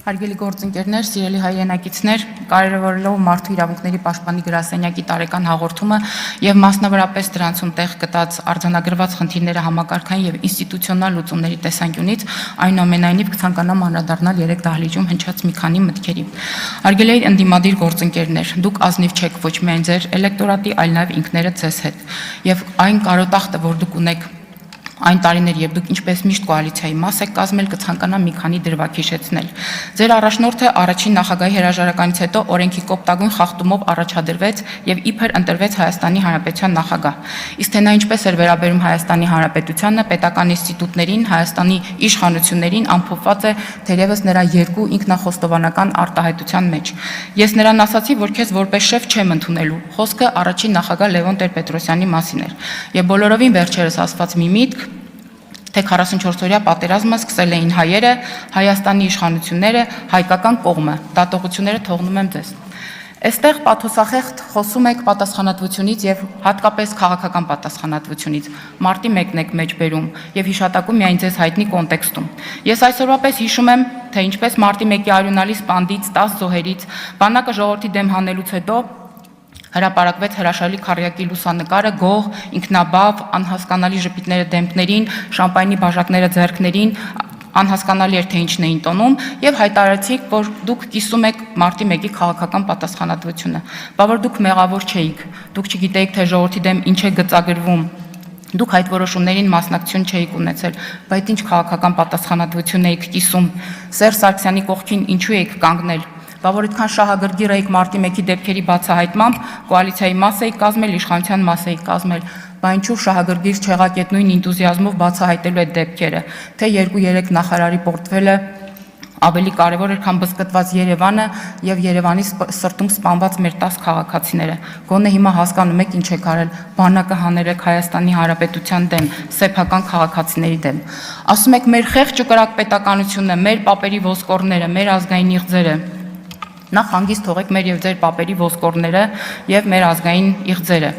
Հարգելի գործընկերներ, սիրելի հայրենակիցներ, կարևորելով մարդու իրավունքների պաշտպանի գրասենյակի տարեկան հաղորդումը եւ մասնավորապես դրանցում տեղ գտած արձանագրված խնդիրները համակարգային եւ ինստիտուցիոնալ լուծումների տեսանկյունից, այնուամենայնիվ կցանկանամ անդրադառնալ 3 դահլիճում հնչած մի քանի մտքերի։ Հարգելի ընդդիմադիր գործընկերներ, դուք ազնիվ չեք ոչ միայն ձեր էլեկտորատի, այլ նաեւ ինքներդ ձեզ հետ եւ այն կարոտախտը, որ դուք ունեք այն տարիներ, երբ դուք ինչպես միշտ կոալիցիայի մաս եք կազմել, կցանկանամ մի քանի դրվագ հիշեցնել։ Ձեր առաջնորդը առաջին նախագահի հրաժարականից հետո օրենքի կոպտագույն խախտումով առաջադրվեց եւ իբր ընտրվեց Հայաստանի Հանրապետության նախագահ։ Իսկ թե նա ինչպես էր վերաբերում Հայաստանի Հանրապետությանը, պետական ինստիտուտներին, Հայաստանի իշխանություններին, ամփոփված է թերևս նրա երկու ինքնախոստովանական արտահայտության մեջ։ Ես նրան ասացի, որ քեզ որպես շեֆ չեմ ընդունելու։ Խոսքը առաջին նախագահ Լևոն Տեր-Պետրոսյանի մասին էր։ Եվ բոլորովին վերջերս ասված մի միտք, թե 44-օրյա պատերազմը սկսել էին հայերը, Հայաստանի իշխանությունները, հայկական կողմը, դատողությունները թողնում եմ ձեզ։ Այստեղ պաթոսախեղտ խոսում եք պատասխանատվությունից եւ հատկապես քաղաքական պատասխանատվությունից։ Մարտի 1-ն եք մեջ բերում եւ հիշատակում միայն ձեզ հայտնի կոնտեքստում։ Ես այսօրվա պես հիշում եմ, թե ինչպես մարտի 1-ի արյունալի սպանդից 10 զոհերից բանակը ժողովրդի դեմ հանելուց հետո հրապարակվեց հրաշալի քառյակի լուսանկարը, գող, ինքնաբավ, անհասկանալի ժպիտները դեմքներին, շամպայնի բաժակները ձեռքներին, անհասկանալի էր թե ինչն էին տոնում եւ հայտարարեցիք, որ դուք կիսում եք մարտի 1-ի քաղաքական պատասխանատվությունը։ Բա որ դուք մեղավոր չէիք, դուք չգիտեիք, թե ժողովրդի դեմ ինչ է գծագրվում։ Դուք այդ որոշումներին մասնակցություն չէիք ունեցել, բայց ինչ քաղաքական պատասխանատվություն էիք կիսում։ Սերժ Սարգսյանի կողքին ինչու էիք կանգնել։ Բա որ այդքան շահագրգիռ էիք մարտի 1-ի դեպքերի բացահայտմամբ, կոալիցիայի մաս էիք կազմել, իշխանության մաս էիք կազմել, բա ինչու շահագրգիռ չեղաք այդ նույն ինտուզիազմով բացահայտելու այդ դեպքերը, թե 2-3 նախարարի պորտֆելը ավելի կարևոր էր, քան բզկտված Երևանը եւ Երևանի սրտում սպանված մեր 10 քաղաքացիները։ Գոնե հիմա հասկանում եք ինչ եք արել, բանակը հանել եք Հայաստանի Հանրապետության դեմ, սեփական քաղաքացիների դեմ։ Ասում եք մեր խեղճ ու կրակ պետականությունը, մեր պապերի ոսկորները, մեր ազգային իղձերը։ Նախ հանգիստ թողեք մեր եւ ձեր պապերի ոսկորները եւ մեր ազգային իղձերը։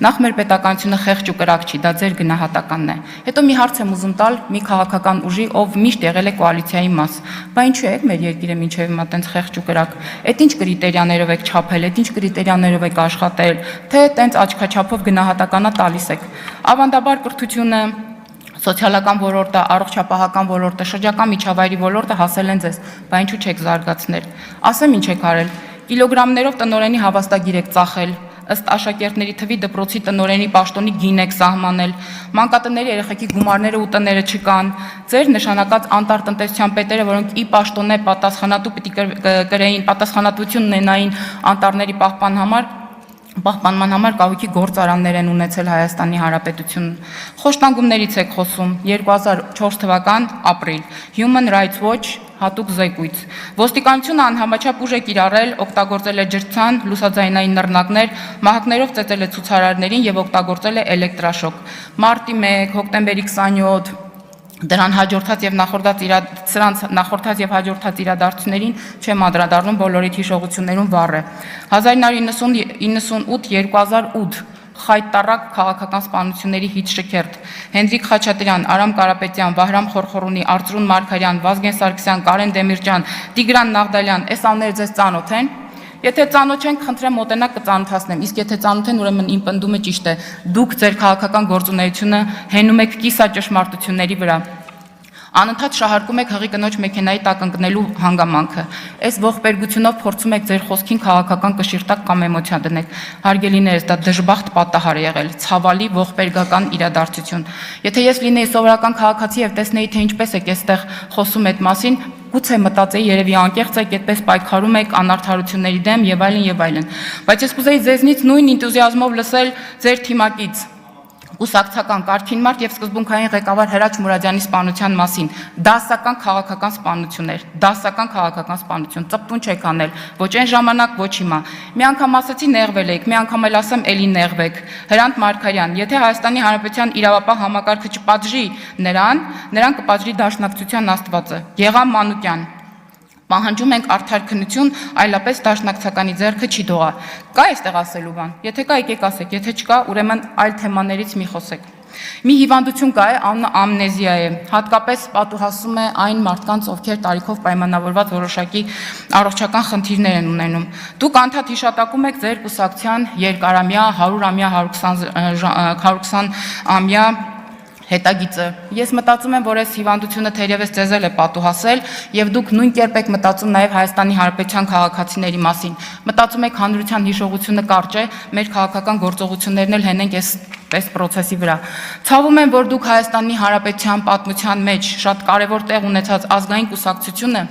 Նախ մեր պետականությունը խեղճ ու կրակ չի, դա ձեր գնահատականն է։ Հետո մի հարց եմ ուզում տալ մի քաղաքական ուժի, ով միշտ եղել է կոալիցիայի մաս։ Բա ինչու է մեր երկիրը մինչեւ հիմա տենց խեղճ ու կրակ։ Այդ ինչ կրիտերիաներով եք չափել, այդ ինչ կրիտերիաներով եք աշխատել, թե տենց աչքաչափով գնահատականա տալիս եք։ Ավանդաբար կրթությունը, սոցիալական ոլորտը, առողջապահական ոլորտը, շրջակա միջավայրի ոլորտը հասել են ձեզ, բա ինչու չեք զարգացնել։ Ասեմ ինչ եք արել։ Կիլոգրամներով տնօրենի հավաստագիր եք ծախել, ըստ աշակերտների թվի դպրոցի տնօրենի պաշտոնի գին եք սահմանել, մանկատների երեխեքի գումարները ու տները չկան, ձեր նշանակած անտառտնտեսության պետերը, որոնք ի պաշտոնե պատասխանատու պիտի կրեին, պատասխանատվություն ունենային անտառների պահպանման համար կահույքի գործարաններ են ունեցել Հայաստանի Հանրապետությունում։ Խոշտանգումներից եք խոսում 2004 թվական ապրիլ, Human Rights Watch հատուկ զեկույց։ Ոստիկանությունը անհամաչափ ուժ է կիրառել, օգտագործել է ջրցան, լուսաձայնային նռնակներ, մահակներով ծեծել է ցուցարարներին եւ օգտագործել է էլեկտրաշոկ։ Մարտի 1, հոկտեմբերի 27 Դրան հաջորդած եւ նախորդած եւ հաջորդած իրադարձություններին չեմ անդրադառնում, բոլորիդ հիշողություններում վառ է։ 1998-2008 խայտարակ քաղաքական սպանությունների հիթ շքերթ։ Հենրիկ Խաչատրյան, Արամ Կարապետյան, Վահրամ Խորխորունի, Արծրուն Մարգարյան, Վազգեն Սարգսյան, Կարեն Դեմիրճյան, Տիգրան Նաղդալյան, այս անունները ձեզ ծանոթ են։ Եթե ծանոթ չեն, խնդրեմ մոտենակ կծանոթացնեմ, իսկ եթե ծանոթ են, ուրեմն իմ պնդումը ճիշտ է։ Դուք ձեր քաղաքական գործունեությունը հենում եք կիսաճշմարտությունների վրա։ Անընդհատ շահարկում եք հղի կնոջ մեքենայի տակ ընկնելու հանգամանքը։ Այս ողբերգությունով փորձում եք ձեր խոսքին քաղաքական կշիռտակ կամ էմոցիա դնել։ Հարգելիներս, դա դժբախտ պատահար է եղել, ցավալի ողբերգական իրադարձություն։ Եթե ես լինեի սովորական քաղաքացի եւ տեսնեի, թե ինչպես եք այստեղ խոսում այդ մասին, գուցե մտածեի երևի անկեղծ եք, այդպես պայքարում եք անարդարությունների դեմ եւ այլն եւ այլն։ Բայց ես կուզեի ձեզնից նույն ինտուզիազմով լսել ձեր թիմակից կուսակցական կարգին մարդ եւ սկզբունքային ղեկավար Հրաչ Մուրադյանի սպանության մասին։ Դասական քաղաքական սպանություններ, դասական քաղաքական սպանություն, ծպտուն չեք անել, ոչ այն ժամանակ, ոչ հիմա։ Մի անգամ ասացի նեղվել եք, մի անգամ էլ ասեմ էլի նեղվեք։ Հրանտ Մարգարյան, եթե Հայաստանի Հանրապետության իրավապահ համակարգը չպատժի նրան կպատժի Դաշնակցության Աստվածը։ Գեգամ Մանուկյան, պահանջում ենք արդար քննություն, այլապես դաշնակցականի ձեռքը չի դողա։ Կա այստեղ ասելու բան։ Եթե կա, եկեք ասեք, եթե չկա, ուրեմն այլ թեմաներից մի խոսեք։ Մի հիվանդություն կա է, անունը ամնեզիա է, հատկապես պատուհասում է այն մարդկանց, ովքեր տարիքով պայմանավորված որոշակի առողջական խնդիրներ են ունենում։ Դուք անդադ հիշատակում եք ձեր կուսակցության երկարամյա, 100-ամյա, 120-ամյա հետագիծը։ Ես մտածում եմ, որ այս հիվանդությունը թերևս ձեզ էլ է պատուհասել, եւ դուք նույն կերպ եք մտածում նաեւ Հայաստանի Հանրապետության քաղաքացիների մասին։ Մտածում եք հանրության հիշողությունը կարճ է, մեր քաղաքական գործողություններն էլ հենենք այս process-ի վրա։ Ցավում եմ, որ դուք Հայաստանի Հանրապետության պատմության մեջ շատ կարևոր տեղ ունեցած ազգային կուսակցությունը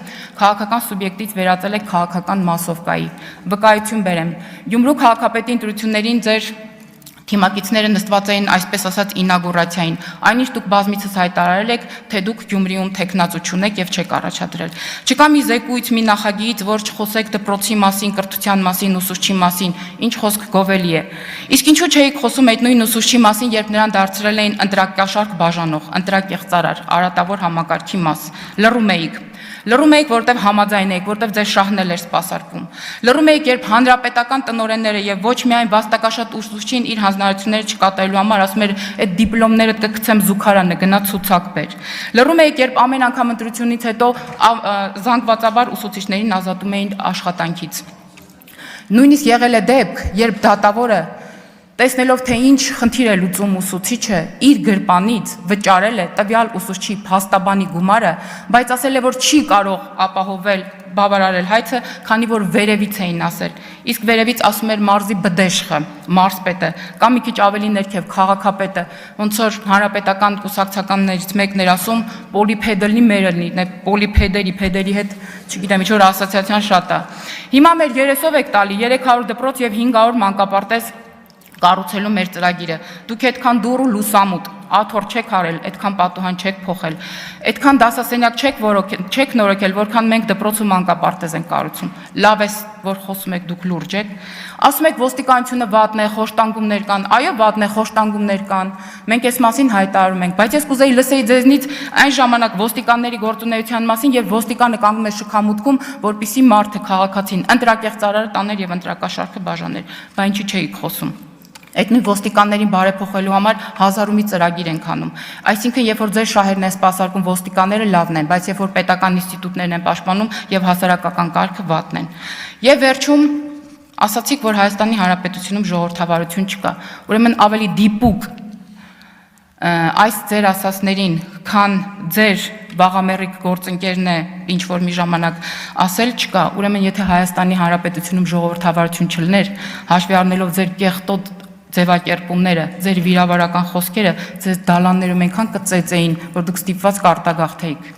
քաղաքական սուբյեկտից վերածել եք քաղաքական մասովկայի։ Վկայություն բերեմ։ Գյումրու քաղաքապետի ընտրություններին ձեր թիմակիցները նստված էին այսպես ասած ինագուրացիային, այնինչ դուք բազմիցս հայտարարել եք, թե դուք Գյումրիում թեկնածու չունեք եւ չեք առաջադրել։ Չկա մի զեկույց, մի նախագիծ, որ չխոսեք դպրոցի մասին, կրթության մասին, ուսուցչի մասին, ինչ խոսք գովելի է։ Իսկ ինչու չէիք խոսում այդ նույն ուսուցչի մասին, երբ նրան դարձրել էին ընտրակաշարք բաժանող, ընտրակեղծարար, արատավոր համակարգի մաս։ Լռում էիք, որտեղ համաձայն էիք, որտեղ ձեր շահն էլ էր սպասարկվում։ Լռում էիք, երբ հանրապետական տնօրենները եւ ոչ միայն վաստակաշատ ուսուցչին իր հանձնարարությունները չկատարելու համար ասում էր, այդ դիպլոմները կգցեմ զուգարանը, գնա ցուցակ բեր։ Լռում էիք, երբ ամեն անգամ ընտրությունից հետո զանգվածաբար ուսուցիչներին ազատում էին աշխատանքից։ Նույնիսկ եղել է դեպք, երբ դատավորը տեսնելով թե ինչ խնդիր է լուծում ուսուցիչը, իր գրպանից վճարել է տվյալ ուսուցչի փաստաբանի գումարը, բայց ասել է, որ չի կարող ապահովել բավարարել հայցը, քանի որ վերևից էին ասել։ Իսկ վերևից ասում էր մարզի բդեշխը, մարզպետը, կամ մի քիչ ավելի ներքև քաղաքապետը, ոնց որ հանրապետական կուսակցականներից մեկն էր ասում, պոլիփեդելի մերը լինի, պոլիփեդերի հետ, չգիտեմ, ինչ որ ասոցիացիան շատ է։ Հիմա մեր երեսով եք տալի 300 դպրոց եւ 500 մանկապարտեզ կառուցելու մեր ծրագիրը։ Դուք այդքան դուռ ու լուսամուտ, աթոռ չեք արել, այդքան պատուհան չեք փոխել, այդքան դասասենյակ չեք նորոգել, որքան մենք դպրոց ու մանկապարտեզ ենք կառուցում։ Լավ է, որ խոսում եք դուք լուրջ եք։ Ասում եք ոստիկանությունը վատն է, խոշտանգումներ կան, այո, վատն է, խոշտանգումներ կան։ Մենք այս մասին հայտարարում ենք, բայց ես կուզեի լսեի ձեզնից այն ժամանակ ոստիկանների գործունեության մասին եւ ոստիկանը կանգնում է շքամուտքում, որպիսի մարդը քաղաքացին ընտրակեղծարարը տաներ եւ ընտրակաշարքը բաժաներ, բայց ինչի չէիք խոսում։ Այդ նույն ոստիկաններին բարեփոխելու համար 1000 մի ծրագիր ենք անում։ Այսինքն, երբ որ ձեր շահերն են սպասարկում ոստիկանները լավն են, բայց երբ որ պետական ինստիտուտներն են պաշտպանում եւ հասարակական կարգը վատն են։ Եվ վերջում ասացիք, որ Հայաստանի Հանրապետությունում ժողովրդավարություն չկա։ Ուրեմն ավելի դիպուկ այս ձեր ասածներին, քան ձեր վաղամերիկ գործընկերն է ինչ որ մի ժամանակ ասել չկա։ Ուրեմն եթե Հայաստանի Հանրապետությունում ժողովրդավարություն չլներ, հաշվի առնելով ձեր կեղտոտ ձևակերպումները, ձեր վիրավորական խոսքերը, ձեզ դալաններում այնքան կծեծեին, որ դուք ստիպված կարտագաղթեիք։